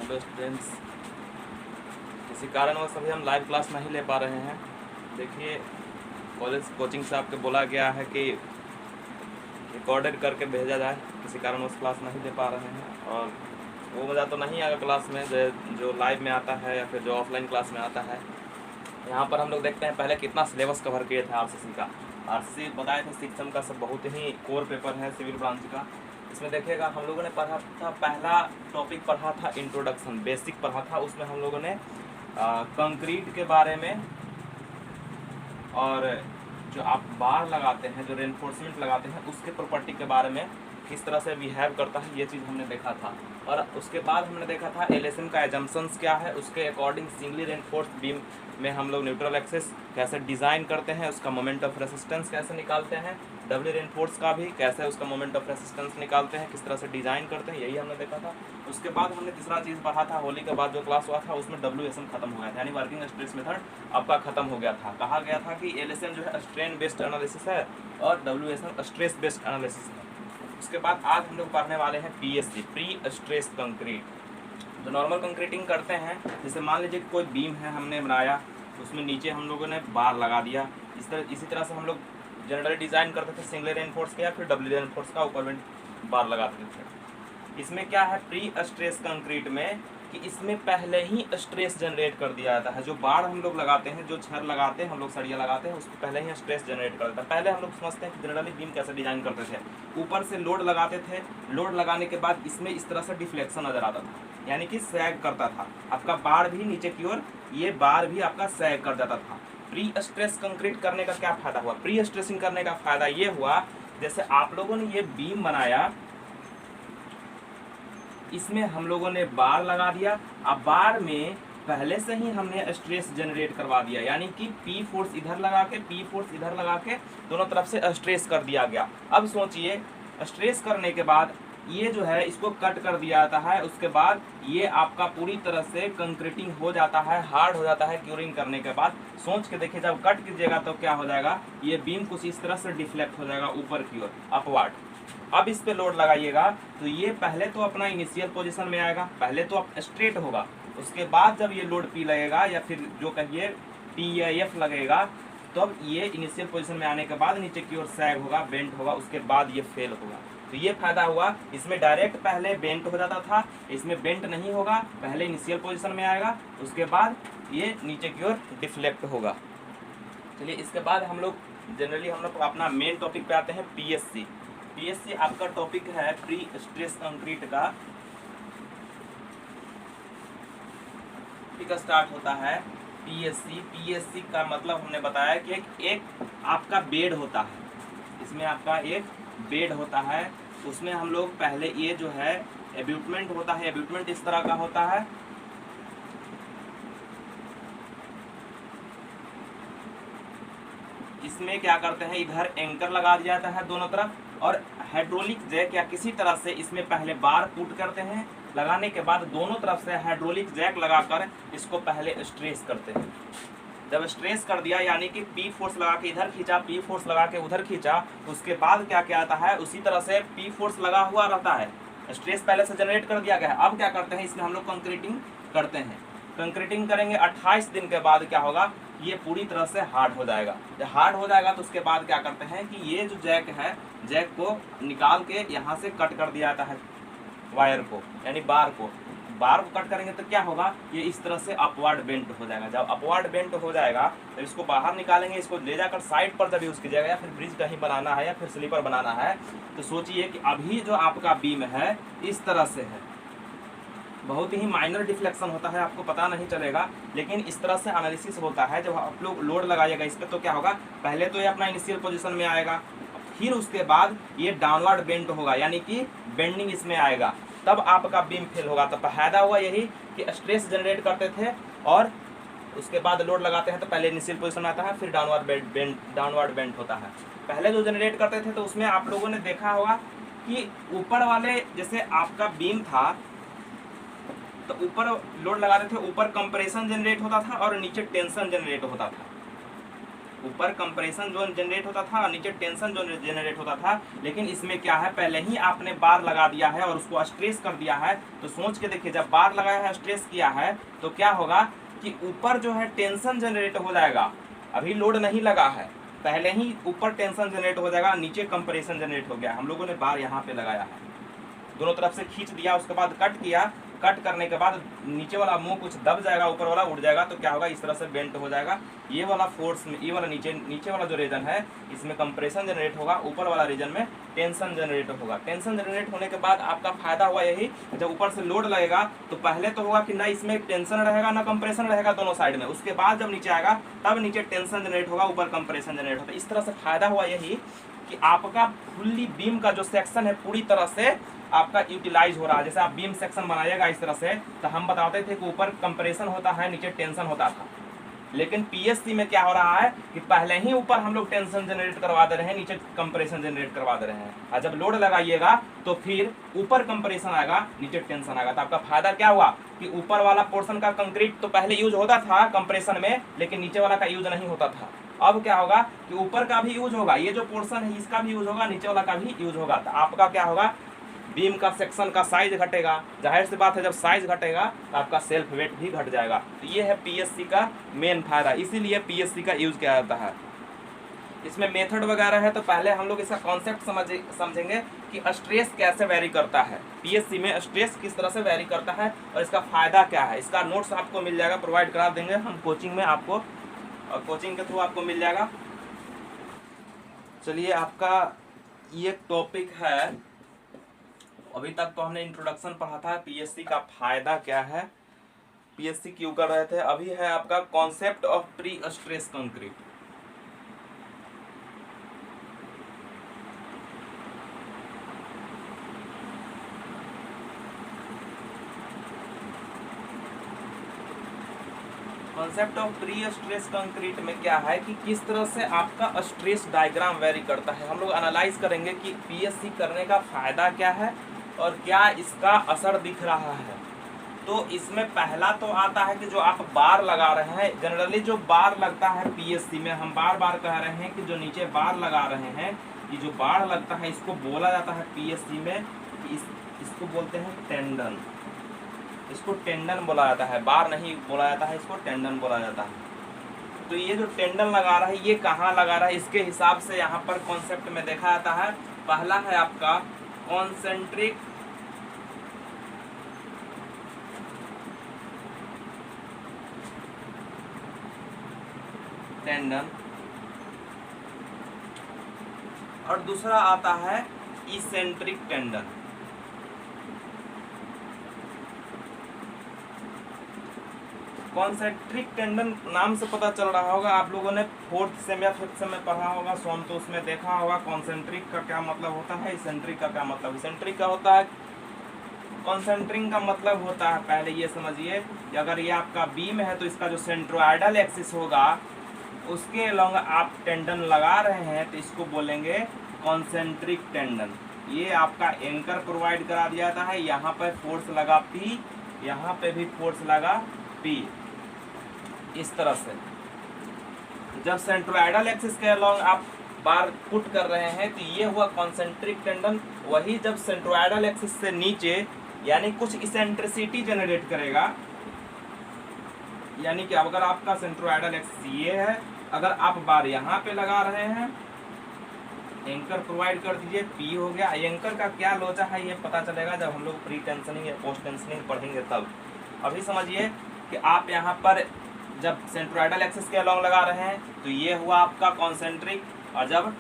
Hello students, किसी कारणवश अभी हम लाइव क्लास नहीं ले पा रहे हैं। देखिए, कॉलेज कोचिंग से आपको बोला गया है कि रिकॉर्डेड करके भेजा जाए, किसी कारणवश क्लास नहीं ले पा रहे हैं। और वो मज़ा तो नहीं आएगा क्लास में जो लाइव में आता है या फिर जो ऑफलाइन क्लास में आता है। यहाँ पर हम लोग देखते हैं पहले कितना सिलेबस कवर किए थे आरसीसी का। आरसीसी बताए थे शिक्षण का सब बहुत ही कोर पेपर है सिविल ब्रांच का। इसमें देखिएगा हम लोगों ने पढ़ा था, पहला टॉपिक पढ़ा था इंट्रोडक्शन, बेसिक पढ़ा था। उसमें हम लोगों ने कंक्रीट के बारे में और जो आप बार लगाते हैं, जो रेनफोर्समेंट लगाते हैं, उसके प्रॉपर्टी के बारे में किस तरह से बिहेव करता है, ये चीज़ हमने देखा था। और उसके बाद हमने देखा था एलएसएम का एजम्पशंस क्या है, उसके अकॉर्डिंग सिंगली रेनफोर्स बीम में हम लोग न्यूट्रल एक्सेस कैसे डिज़ाइन करते हैं, उसका मोमेंट ऑफ रेसिस्टेंस कैसे निकालते हैं, डबल रेनफोर्स का भी कैसे उसका मोमेंट ऑफ रेसिस्टेंस निकालते हैं, किस तरह से डिज़ाइन करते हैं, यही हमने देखा था। उसके बाद हमने तीसरा चीज़ पढ़ा था, होली के बाद जो क्लास हुआ था उसमें WSM खत्म हो गया था, यानी वर्किंग स्ट्रेस मेथड आपका खत्म हो गया था। कहा गया था कि LSM जो है स्ट्रेन बेस्ड एनालिसिस है और WSM स्ट्रेस बेस्ड एनालिसिस है। उसके बाद आज हम लोग पढ़ने वाले हैं PSC, प्री स्ट्रेस कंक्रीट। जो नॉर्मल कंक्रीटिंग करते हैं, जैसे मान लीजिए कोई बीम है हमने बनाया, उसमें नीचे हम लोगों ने बार लगा दिया। इसी तरह से हम लोग जनरली डिज़ाइन करते थे सिंगल रेनफोर्स का या फिर डबल रेनफोर्स का ऊपर में बार लगाते थे। इसमें क्या है प्री स्ट्रेस कंक्रीट में कि इसमें पहले ही स्ट्रेस जनरेट कर दिया जाता है। जो बार हम लोग लगाते हैं, जो छड़ लगाते हैं, हम लोग सरिया लगाते हैं, उसको पहले ही स्ट्रेस जनरेट कर देता है। पहले हम लोग समझते हैं कि जनरली बीम कैसे डिजाइन करते थे, ऊपर से लोड लगाते थे, लोड लगाने के बाद इसमें इस तरह से डिफ्लेक्शन नजर आता था, यानी कि सैग करता था आपका बार भी नीचे की ओर, ये बार भी आपका सैग कर जाता था। प्री स्ट्रेस कंक्रीट करने का क्या फायदा हुआ? प्री स्ट्रेसिंग करने का फायदा ये हुआ, जैसे आप लोगों ने ये बीम बनाया, इसमें हम लोगों ने बार लगा दिया। अब बार में पहले से ही हमने स्ट्रेस जनरेट करवा दिया, यानी कि P फोर्स इधर लगा के, P फोर्स इधर लगा के दोनों तरफ से स्ट्रेस कर दिया गया। अब सोचिए, स्ट्रेस करने के बाद ये जो है इसको कट कर दिया जाता है। उसके बाद ये आपका पूरी तरह से कंक्रीटिंग हो जाता है, हार्ड हो जाता है क्यूरिंग करने के बाद। सोच के देखिए, जब कट कीजिएगा तो क्या हो जाएगा, ये बीम कुछ इस तरह से डिफ्लेक्ट हो जाएगा ऊपर की ओर, अपवर्ड। अब इस पे लोड लगाइएगा तो ये पहले तो अपना इनिशियल पोजीशन में आएगा, पहले तो आप स्ट्रेट होगा। उसके बाद जब ये लोड P लगेगा या फिर जो कहिए T या F लगेगा, तब ये इनिशियल पोजीशन में आने के बाद नीचे की ओर सैग होगा, बेंट होगा, उसके बाद ये फेल होगा। तो ये फायदा हुआ, इसमें डायरेक्ट पहले बेंट हो जाता था, इसमें बेंट नहीं होगा, पहले इनिशियल पोजीशन में आएगा, उसके बाद ये नीचे की ओर डिफ्लेक्ट होगा। चलिए, इसके बाद हम लोग जनरली हम लोग अपना मेन टॉपिक पे आते हैं PSC। PSC आपका टॉपिक है प्री स्ट्रेस कंक्रीट का। टॉपिक स्टार्ट होता है PSC। PSC का मतलब हमने बताया कि एक आपका बेड होता है, इसमें आपका एक बेड होता है। उसमें हम लोग पहले ये जो है एब्यूटमेंट होता है, एब्यूटमेंट इस तरह का होता है। इसमें क्या करते हैं, इधर एंकर लगा दिया जाता है दोनों तरफ, और हाइड्रोलिक जैक या किसी तरह से इसमें पहले बार पुट करते हैं। लगाने के बाद दोनों तरफ से हाइड्रोलिक जैक लगाकर इसको पहले स्ट्रेस करते हैं। जब स्ट्रेस कर दिया, यानी कि P फोर्स लगा के इधर खींचा, P फोर्स लगा के उधर खींचा, उसके बाद क्या क्या आता है, उसी तरह से P फोर्स लगा हुआ रहता है, स्ट्रेस पहले से जनरेट कर दिया गया है। अब क्या करते हैं, इसमें हम लोग कंक्रीटिंग करते हैं। कंक्रीटिंग करेंगे, 28 दिन के बाद क्या होगा, ये पूरी तरह से हार्ड हो जाएगा। जब हार्ड हो जाएगा तो उसके बाद क्या करते हैं कि ये जो जैक है, जैक को निकाल के यहाँ से कट कर दिया जाता है, वायर को यानी बार को। बार को कट करेंगे तो क्या होगा, ये इस तरह से अपवर्ड बेंट हो जाएगा। जब अपवर्ड बेंट हो जाएगा तो इसको बाहर निकालेंगे, इसको ले जाकर साइड पर जब यूज़ कीजिएगा, या फिर ब्रिज कहीं बनाना है या फिर स्लीपर बनाना है, तो सोचिए कि अभी जो आपका बीम है इस तरह से है, बहुत ही माइनर डिफ्लेक्शन होता है, आपको पता नहीं चलेगा, लेकिन इस तरह से एनालिसिस होता है। जब आप लोग लोड लगाइएगा इस पर तो क्या होगा, पहले तो ये अपना इनिशियल पोजीशन में आएगा, फिर उसके बाद ये डाउनवर्ड बेंट होगा, यानी कि बेंडिंग इसमें आएगा, तब आपका बीम फेल होगा। तो फायदा हुआ यही कि स्ट्रेस जनरेट करते थे और उसके बाद लोड लगाते हैं तो पहले इनिशियल पोजीशन में आता है, फिर डाउनवर्ड बेंट होता है। पहले जो जनरेट करते थे तो उसमें आप लोगों ने देखा होगा कि ऊपर वाले, जैसे आपका बीम था तो ऊपर लोड लगाते थे, ऊपर कंप्रेशन जनरेट होता था और नीचे टेंशन जनरेट होता था। ऊपर कंप्रेशन जोन जनरेट होता था और नीचे टेंशन जोन जनरेट होता था। लेकिन इसमें क्या है, पहले ही आपने बार लगा दिया है और उसको स्ट्रेस कर दिया है। तो सोच के देखिए, जब बार लगाया है, स्ट्रेस किया है, तो क्या होगा कि ऊपर जो है टेंशन जनरेट हो जाएगा। अभी लोड नहीं लगा है, पहले ही ऊपर टेंशन जनरेट हो जाएगा, नीचे कंप्रेशन जनरेट हो गया। हम लोगों ने बार यहाँ पे लगाया है, दोनों तरफ से खींच दिया, उसके बाद कट किया। कट करने के बाद नीचे वाला मुंह कुछ दब जाएगा, ऊपर वाला उड़ जाएगा। तो क्या होगा, इस तरह से बेंट हो जाएगा। ये वाला फोर्स में, ये वाला नीचे वाला जो रीजन है, इसमें कंप्रेशन जनरेट होगा, ऊपर वाला रीजन में टेंशन जनरेट होगा। टेंशन जनरेट होने के बाद आपका फायदा हुआ यही, जब ऊपर से लोड लगेगा तो पहले तो होगा कि ना इसमें टेंशन रहेगा ना कंप्रेशन रहेगा दोनों साइड में। उसके बाद जब नीचे आएगा तब नीचे टेंशन जनरेट होगा, ऊपर कंप्रेशन जनरेट होगा। इस तरह से फायदा हुआ यही कि आपका फुल्ली बीम का जो सेक्शन है पूरी तरह से आपका यूटिलाइज हो रहा है। जैसे आप बीम सेक्शन बनाइएगा इस तरह से, तो हम बताते थे कि ऊपर कंप्रेशन होता है, नीचे टेंशन होता था। लेकिन पीएससी में क्या हो रहा है कि पहले ही ऊपर हम लोग टेंशन जनरेट करवा दे रहे हैं, नीचे कंप्रेशन जनरेट करवा दे रहे हैं। और जब लोड लगाइएगा तो फिर ऊपर कंप्रेशन आएगा, नीचे टेंशन आएगा। तो आपका फायदा क्या हुआ कि ऊपर वाला पोर्शन का कंक्रीट तो पहले यूज होता था कंप्रेशन में, लेकिन नीचे वाला का यूज नहीं होता था। अब क्या होगा कि ऊपर का भी यूज होगा, ये जो पोर्शन है इसका भी यूज होगा, नीचे वाला का भी यूज होगा। तो आपका क्या होगा, बीम का सेक्शन का साइज घटेगा। जाहिर सी बात है, जब साइज घटेगा तो आपका सेल्फ वेट भी घट जाएगा। तो ये है पीएससी का मेन फायदा, इसीलिए पीएससी का यूज किया जाता है। इसमें मेथड वगैरह है, तो पहले हम लोग इसका कॉन्सेप्ट समझेंगे कि स्ट्रेस कैसे वेरी करता है, पीएससी में स्ट्रेस किस तरह से वेरी करता है और इसका फायदा क्या है। इसका नोट्स आपको मिल जाएगा, प्रोवाइड करा देंगे हम कोचिंग में आपको, और कोचिंग के थ्रू आपको मिल जाएगा। चलिए, आपका ये टॉपिक है। अभी तक तो हमने इंट्रोडक्शन पढ़ा था, पीएससी का फायदा क्या है, पीएससी क्यों कर रहे थे। अभी है आपका concept of pre stress concrete. Concept of pre stress concrete में क्या है कि किस तरह से आपका स्ट्रेस डायग्राम वेरी करता है। हम लोग एनालाइज करेंगे कि पीएससी करने का फायदा क्या है और क्या इसका असर दिख रहा है। तो इसमें पहला तो आता है कि जो आप बार लगा रहे हैं, जनरली जो बार लगता है पीएससी में, हम बार बार कह रहे हैं कि जो नीचे बार लगा रहे हैं, ये जो बार लगता है इसको बोला जाता है पीएससी में, इसको बोलते हैं टेंडन। इसको टेंडन बोला जाता है, बार नहीं बोला जाता है, इसको टेंडन बोला जाता है। तो ये जो टेंडन लगा रहा है, ये कहाँ लगा रहा है, इसके हिसाब से यहाँ पर कॉन्सेप्ट में देखा जाता है। पहला है आपका कॉन्सेंट्रिक टेंडन और दूसरा आता है इसेंट्रिक टेंडन। कॉन्सेंट्रिक टेंडन नाम से पता चल रहा होगा, आप लोगों ने फोर्थ सेम या फिफ्थ सेम में पढ़ा होगा, सोम, तो उसमें देखा होगा कॉन्सेंट्रिक का क्या मतलब होता है, इसेंट्रिक का क्या मतलब। इसेंट्रिक का होता है, कॉन्सेंट्रिक का मतलब होता है, पहले ये समझिए कि अगर ये आपका बीम है तो इसका जो सेंट्रोइडल एक्सिस होगा उसके अलोंग आप टेंडन लगा रहे हैं, तो इसको बोलेंगे कॉन्सेंट्रिक टेंडन। ये आपका एंकर प्रोवाइड करा दिया जाता है, यहाँ पर फोर्स लगा P, यहाँ पे भी फोर्स लगा P, इस तरह से। जब सेंट्रोइडल एक्सिस के अलोंग आप बार पुट कर रहे हैं तो ये हुआ कॉन्सेंट्रिक टेंडन। वही जब सेंट्रोइडल एक्सिस से नीचे यानी कुछ इसेंट्रिसिटी जनरेट करेगा, यानी कि अगर आपका सेंट्रोइडल एक्सिस ये है, अगर आप बार यहाँ पे लगा रहे हैं, एंकर प्रोवाइड कर दीजिए, P हो गया। एंकर का क्या लोचा है ये पता चलेगा जब हम लोग प्री टेंशनिंग या पोस्ट टेंशनिंग पढ़ेंगे तब। अभी समझिए कि आप यहाँ पर जब सेंट्रोइडल एक्सिस के अलोंग लगा रहे हैं तो ये हुआ आपका कॉन्सेंट्रिक, और जब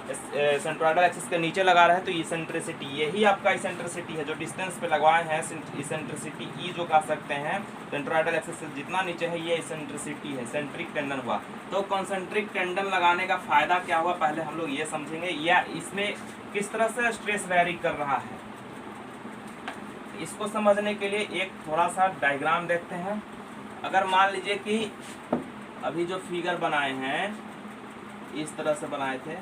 सेंट्रोइडल एक्सिस के नीचे लगा रहे हैं तो इसेंट्रिसिटी, यही आपका इसेंट्रिसिटी है जो डिस्टेंस पे लगवाए हैं, इसेंट्रिसिटी ई जो कह सकते हैं। सेंट्रोइडल एक्सिस से जितना नीचे है ये इसेंट्रिसिटी है, सेंट्रिक टेंडन हुआ। तो कॉन्सेंट्रिक टेंडन लगाने का फायदा क्या हुआ, पहले हम लोग ये समझेंगे, या इसमें किस तरह से स्ट्रेस वेरी कर रहा है। इसको समझने के लिए एक थोड़ा सा डायग्राम देखते हैं। अगर मान लीजिए कि अभी जो फिगर बनाए हैं इस तरह से बनाए थे,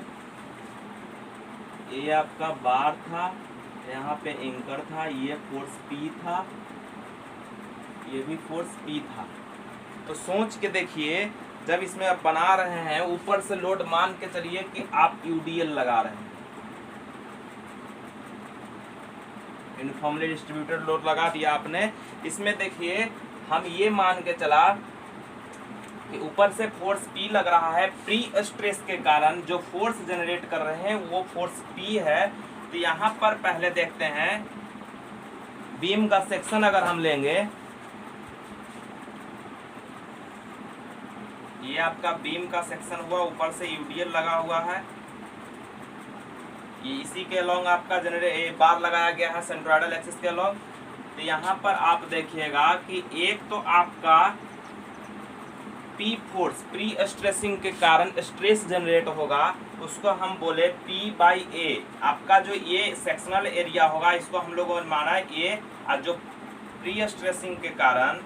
ये आपका बार था, यहाँ पे एंकर था, ये फोर्स P था, ये भी फोर्स P था। तो सोच के देखिए जब इसमें आप बना रहे हैं, ऊपर से लोड मान के चलिए कि आप यूडीएल लगा रहे हैं, यूनिफॉर्मली डिस्ट्रीब्यूटेड लोड लगा दिया आपने। इसमें देखिए हम ये मान के चला कि ऊपर से फोर्स P लग रहा है, प्री स्ट्रेस के कारण जो फोर्स जनरेट कर रहे हैं वो फोर्स P है। तो यहाँ पर पहले देखते हैं बीम का सेक्शन अगर हम लेंगे, ये आपका बीम का सेक्शन हुआ, ऊपर से यूडीएल लगा हुआ है, ये इसी के अलोंग आपका बार लगाया गया है सेंट्रोइडल एक्सिस के अलोंग। तो यहाँ पर आप देखिएगा कि एक तो आपका P फोर्स प्री स्ट्रेसिंग के कारण स्ट्रेस जनरेट होगा, उसको हम बोले P/A। आपका जो ये सेक्शनल एरिया होगा इसको हम लोगों ने माना है A, और जो प्री स्ट्रेसिंग के कारण